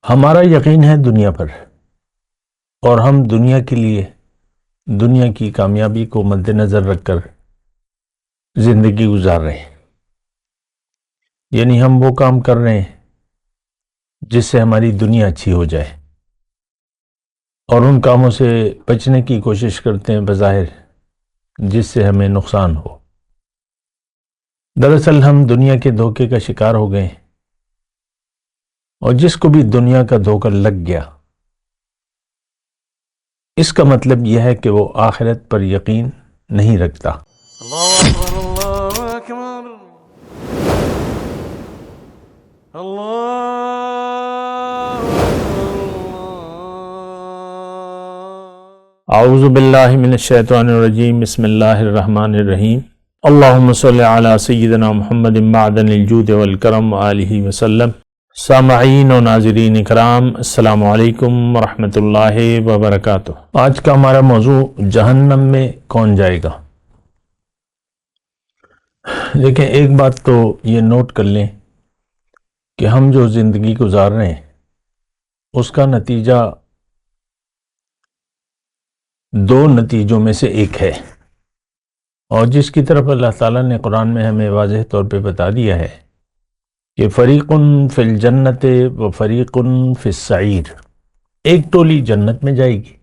ہمارا یقین ہے دنیا پر، اور ہم دنیا کے لیے دنیا کی کامیابی کو مد نظر رکھ کر زندگی گزار رہے ہیں۔ یعنی ہم وہ کام کر رہے ہیں جس سے ہماری دنیا اچھی ہو جائے، اور ان کاموں سے بچنے کی کوشش کرتے ہیں بظاہر جس سے ہمیں نقصان ہو۔ دراصل ہم دنیا کے دھوکے کا شکار ہو گئے ہیں، اور جس کو بھی دنیا کا دھوکہ لگ گیا، اس کا مطلب یہ ہے کہ وہ آخرت پر یقین نہیں رکھتا۔ اللہ اکبر اللہ اکبر اللہ اعوذ باللہ من الشیطان الرجیم، بسم اللہ الرحمن الرحیم۔ اللہم صلی علی سیدنا محمد معدن الجود والکرم وآلہ وسلم۔ سامعین و ناظرین اکرام، السلام علیکم ورحمۃ اللہ وبرکاتہ۔ آج کا ہمارا موضوع جہنم میں کون جائے گا۔ دیکھیں، ایک بات تو یہ نوٹ کر لیں کہ ہم جو زندگی گزار رہے ہیں اس کا نتیجہ دو نتیجوں میں سے ایک ہے، اور جس کی طرف اللہ تعالیٰ نے قرآن میں ہمیں واضح طور پہ بتا دیا ہے کہ فریقٌ فی الجنت و فریقٌ فی السعیر، ایک ٹولی جنت میں جائے گی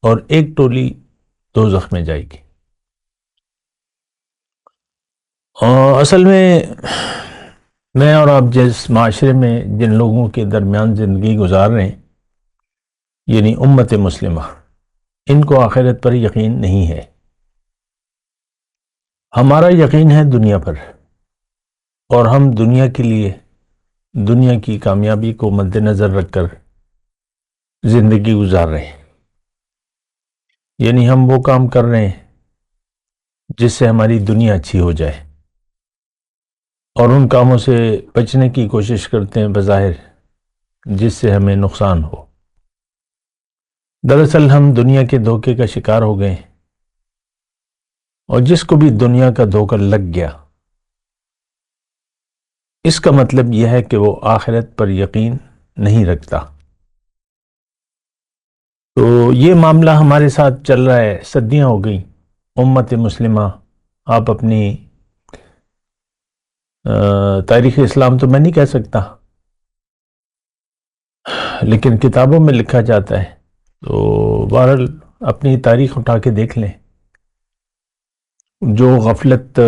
اور ایک ٹولی دوزخ میں جائے گی۔ اور اصل میں اور آپ جس معاشرے میں جن لوگوں کے درمیان زندگی گزار رہے ہیں، یعنی امت مسلمہ، ان کو آخرت پر یقین نہیں ہے۔ ہمارا یقین ہے دنیا پر، اور ہم دنیا کے لیے دنیا کی کامیابی کو مد نظر رکھ کر زندگی گزار رہے ہیں۔ یعنی ہم وہ کام کر رہے ہیں جس سے ہماری دنیا اچھی ہو جائے، اور ان کاموں سے بچنے کی کوشش کرتے ہیں بظاہر جس سے ہمیں نقصان ہو۔ دراصل ہم دنیا کے دھوکے کا شکار ہو گئے ہیں، اور جس کو بھی دنیا کا دھوکہ لگ گیا، اس کا مطلب یہ ہے کہ وہ آخرت پر یقین نہیں رکھتا۔ تو یہ معاملہ ہمارے ساتھ چل رہا ہے، صدیاں ہو گئی۔ امت مسلمہ، آپ اپنی تاریخ اسلام تو میں نہیں کہہ سکتا، لیکن کتابوں میں لکھا جاتا ہے، تو بہرحال اپنی تاریخ اٹھا کے دیکھ لیں۔ جو غفلت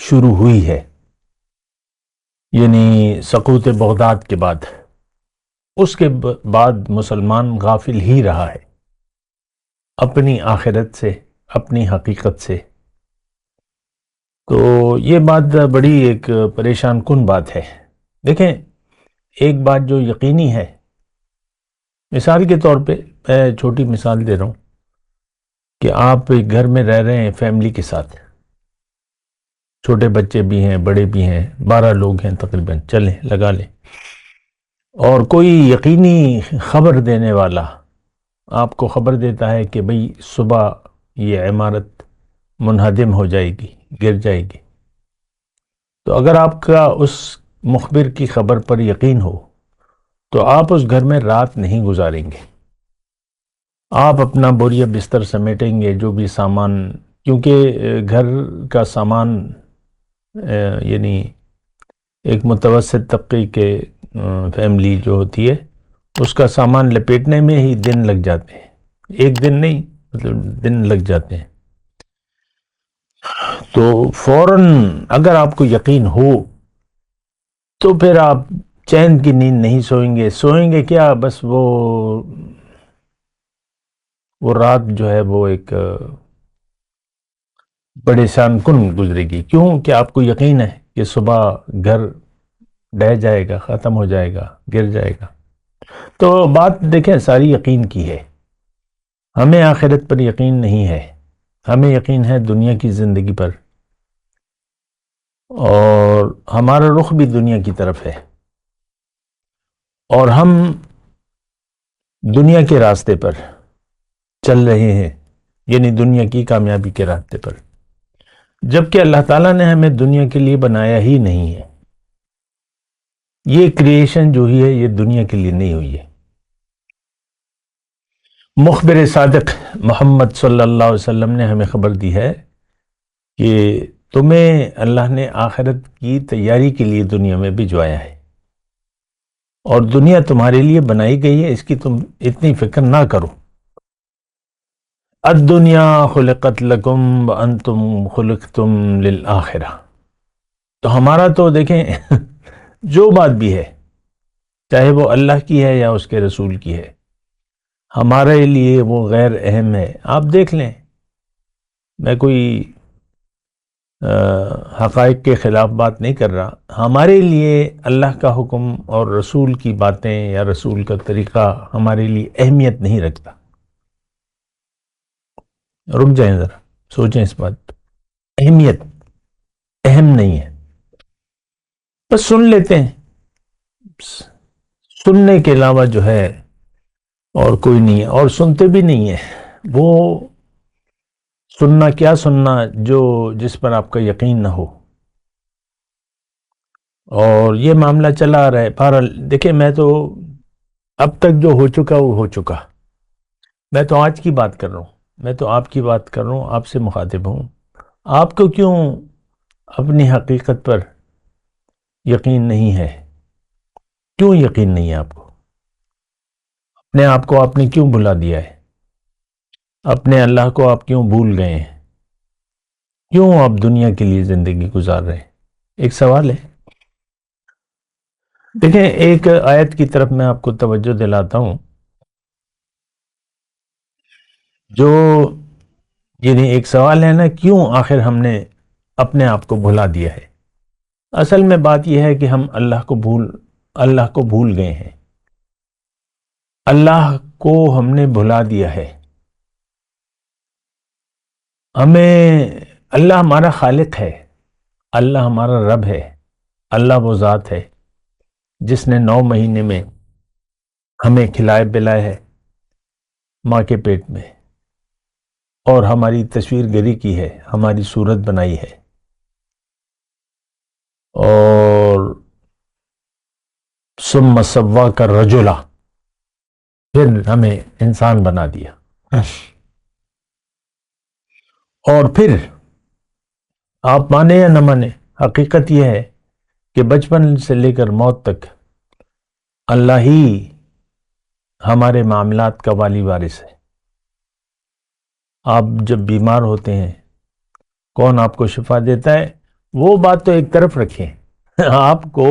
شروع ہوئی ہے، یعنی سقوط بغداد کے بعد، اس کے بعد مسلمان غافل ہی رہا ہے اپنی آخرت سے، اپنی حقیقت سے۔ تو یہ بات بڑی ایک پریشان کن بات ہے۔ دیکھیں، ایک بات جو یقینی ہے، مثال کے طور پہ میں چھوٹی مثال دے رہا ہوں کہ آپ ایک گھر میں رہ رہے ہیں فیملی کے ساتھ، چھوٹے بچے بھی ہیں، بڑے بھی ہیں، 12 لوگ ہیں تقریباً، چلیں لگا لیں، اور کوئی یقینی خبر دینے والا آپ کو خبر دیتا ہے کہ بھئی صبح یہ عمارت منہدم ہو جائے گی، گر جائے گی۔ تو اگر آپ کا اس مخبر کی خبر پر یقین ہو تو آپ اس گھر میں رات نہیں گزاریں گے، آپ اپنا بوریہ بستر سمیٹیں گے، جو بھی سامان، کیونکہ گھر کا سامان یعنی ایک متوسط طبقے کے فیملی جو ہوتی ہے، اس کا سامان لپیٹنے میں ہی دن لگ جاتے ہیں، ایک دن نہیں، مطلب دن لگ جاتے ہیں۔ تو فوراً اگر آپ کو یقین ہو تو پھر آپ چین کی نیند نہیں سوئیں گے کیا، بس وہ رات جو ہے وہ ایک بڑے شان کن گزرے گی۔ کیوں کہ آپ کو یقین ہے کہ صبح گھر ڈہ جائے گا، ختم ہو جائے گا، گر جائے گا۔ تو بات دیکھیں ساری یقین کی ہے۔ ہمیں آخرت پر یقین نہیں ہے، ہمیں یقین ہے دنیا کی زندگی پر، اور ہمارا رخ بھی دنیا کی طرف ہے، اور ہم دنیا کے راستے پر چل رہے ہیں، یعنی دنیا کی کامیابی کے راستے پر، جبکہ اللہ تعالیٰ نے ہمیں دنیا کے لیے بنایا ہی نہیں ہے۔ یہ کریشن جو ہی ہے یہ دنیا کے لیے نہیں ہوئی ہے۔ مخبر صادق محمد صلی اللہ علیہ وسلم نے ہمیں خبر دی ہے کہ تمہیں اللہ نے آخرت کی تیاری کے لیے دنیا میں بھجوایا ہے، اور دنیا تمہارے لیے بنائی گئی ہے، اس کی تم اتنی فکر نہ کرو۔ الدنیا خلقت لکم وانتم خلقتم للآخرہ۔ تو ہمارا تو دیکھیں جو بات بھی ہے، چاہے وہ اللہ کی ہے یا اس کے رسول کی ہے، ہمارے لیے وہ غیر اہم ہے۔ آپ دیکھ لیں، میں کوئی حقائق کے خلاف بات نہیں کر رہا، ہمارے لیے اللہ کا حکم اور رسول کی باتیں یا رسول کا طریقہ ہمارے لیے اہمیت نہیں رکھتا۔ رک جائیں ذرا، سوچیں اس بات پہ، اہمیت اہم نہیں ہے، بس سن لیتے ہیں، سننے کے علاوہ جو ہے اور کوئی نہیں ہے، اور سنتے بھی نہیں ہیں۔ وہ سننا کیا سننا جو جس پر آپ کا یقین نہ ہو، اور یہ معاملہ چلا آ رہا ہے۔ بہرحال دیکھیں، میں تو اب تک جو ہو چکا وہ ہو چکا، میں تو آج کی بات کر رہا ہوں، میں تو آپ کی بات کر رہا ہوں، آپ سے مخاطب ہوں۔ آپ کو کیوں اپنی حقیقت پر یقین نہیں ہے؟ کیوں یقین نہیں ہے آپ کو؟ اپنے آپ کو آپ نے کیوں بھلا دیا ہے؟ اپنے اللہ کو آپ کیوں بھول گئے ہیں؟ کیوں آپ دنیا کے لیے زندگی گزار رہے ہیں؟ ایک سوال ہے۔ دیکھیں، ایک آیت کی طرف میں آپ کو توجہ دلاتا ہوں، جو یعنی ایک سوال ہے نا، کیوں آخر ہم نے اپنے آپ کو بھلا دیا ہے؟ اصل میں بات یہ ہے کہ ہم اللہ کو بھول گئے ہیں، اللہ کو ہم نے بھلا دیا ہے۔ اللہ ہمارا خالق ہے، اللہ ہمارا رب ہے، اللہ وہ ذات ہے جس نے 9 مہینے میں ہمیں کھلائے پلائے ہے ماں کے پیٹ میں، اور ہماری تصویر گری کی ہے، ہماری صورت بنائی ہے، اور ثم سواک رجلا، پھر ہمیں انسان بنا دیا، اور پھر آپ مانے یا نہ مانے، حقیقت یہ ہے کہ بچپن سے لے کر موت تک اللہ ہی ہمارے معاملات کا والی وارث ہے۔ آپ جب بیمار ہوتے ہیں، کون آپ کو شفا دیتا ہے؟ وہ بات تو ایک طرف رکھیں، آپ کو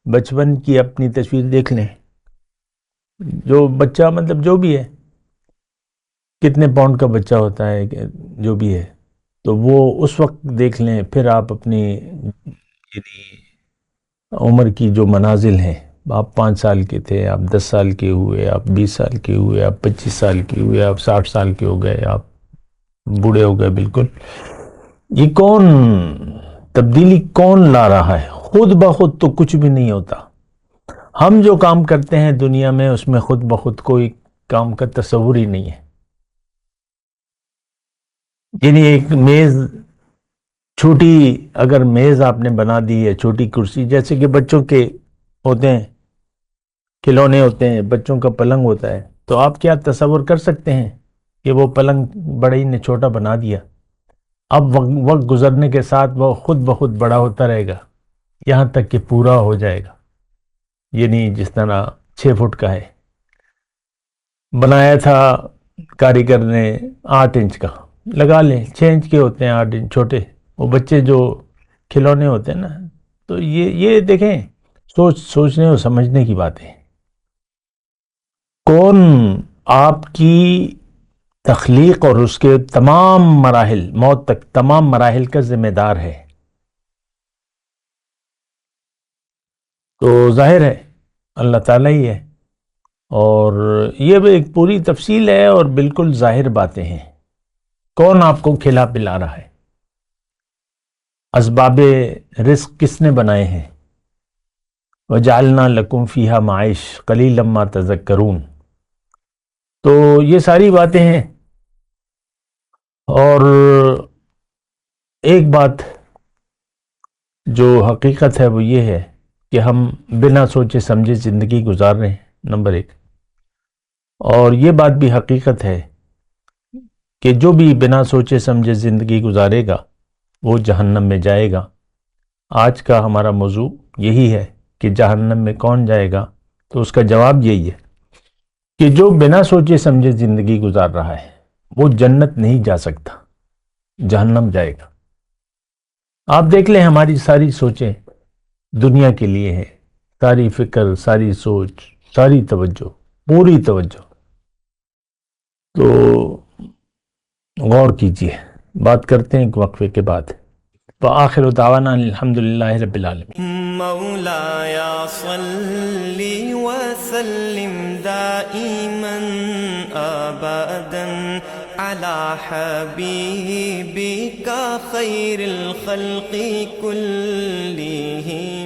بچپن کی اپنی تصویر دیکھ لیں، جو بچہ مطلب جو بھی ہے، کتنے پاؤنڈ کا بچہ ہوتا ہے جو بھی ہے، تو وہ اس وقت دیکھ لیں، پھر آپ اپنی یعنی عمر کی جو منازل ہیں، آپ 5 سال کے تھے، آپ 10 سال کے ہوئے، آپ 20 سال کے ہوئے، آپ 25 سال کے ہوئے، آپ 60 سال کے ہو گئے، آپ بوڑھے ہو گئے بالکل۔ یہ کون تبدیلی کون لا رہا ہے؟ خود بخود تو کچھ بھی نہیں ہوتا۔ ہم جو کام کرتے ہیں دنیا میں، اس میں خود بخود کوئی کام کا تصور ہی نہیں ہے۔ یعنی ایک میز، چھوٹی اگر میز آپ نے بنا دی ہے، چھوٹی کرسی، جیسے کہ بچوں کے ہوتے ہیں، کھلونے ہوتے ہیں، بچوں کا پلنگ ہوتا ہے، تو آپ کیا تصور کر سکتے ہیں کہ وہ پلنگ بڑے نے چھوٹا بنا دیا؟ اب وقت گزرنے کے ساتھ وہ خود بخود بڑا ہوتا رہے گا، یہاں تک کہ پورا ہو جائے گا۔ یعنی جس طرح 6 فٹ کا ہے، بنایا تھا کاریگر نے 8 انچ کا، لگا لیں 6 انچ کے ہوتے ہیں، 8 انچ چھوٹے، وہ بچے جو کھلونے ہوتے ہیں نا، تو یہ دیکھیں، سوچنے اور سمجھنے کی بات ہے۔ کون آپ کی تخلیق اور اس کے تمام مراحل، موت تک تمام مراحل کا ذمہ دار ہے؟ تو ظاہر ہے اللہ تعالیٰ ہی ہے، اور یہ بھی ایک پوری تفصیل ہے اور بالکل ظاہر باتیں ہیں۔ کون آپ کو کھلا پلا رہا ہے؟ اسباب رزق کس نے بنائے ہیں؟ وَجَعَلْنَا لَكُمْ فِيهَا مَعَيْشَ قَلِيلًا مَا تَذَكَّرُونَ۔ تو یہ ساری باتیں ہیں، اور ایک بات جو حقیقت ہے وہ یہ ہے کہ ہم بنا سوچے سمجھے زندگی گزار رہے ہیں، نمبر 1۔ اور یہ بات بھی حقیقت ہے کہ جو بھی بنا سوچے سمجھے زندگی گزارے گا وہ جہنم میں جائے گا۔ آج کا ہمارا موضوع یہی ہے کہ جہنم میں کون جائے گا، تو اس کا جواب یہی ہے کہ جو بنا سوچے سمجھے زندگی گزار رہا ہے وہ جنت نہیں جا سکتا، جہنم جائے گا۔ آپ دیکھ لیں ہماری ساری سوچیں دنیا کے لیے ہیں، ساری فکر، ساری سوچ، ساری توجہ، پوری توجہ۔ تو غور کیجئے، بات کرتے ہیں ایک وقفے کے بعد۔ وآخر دعوانا الحمدللہ رب العالمین۔ مولاي صل وسلم دائما ابدا على حبيبك خير الخلق كلهم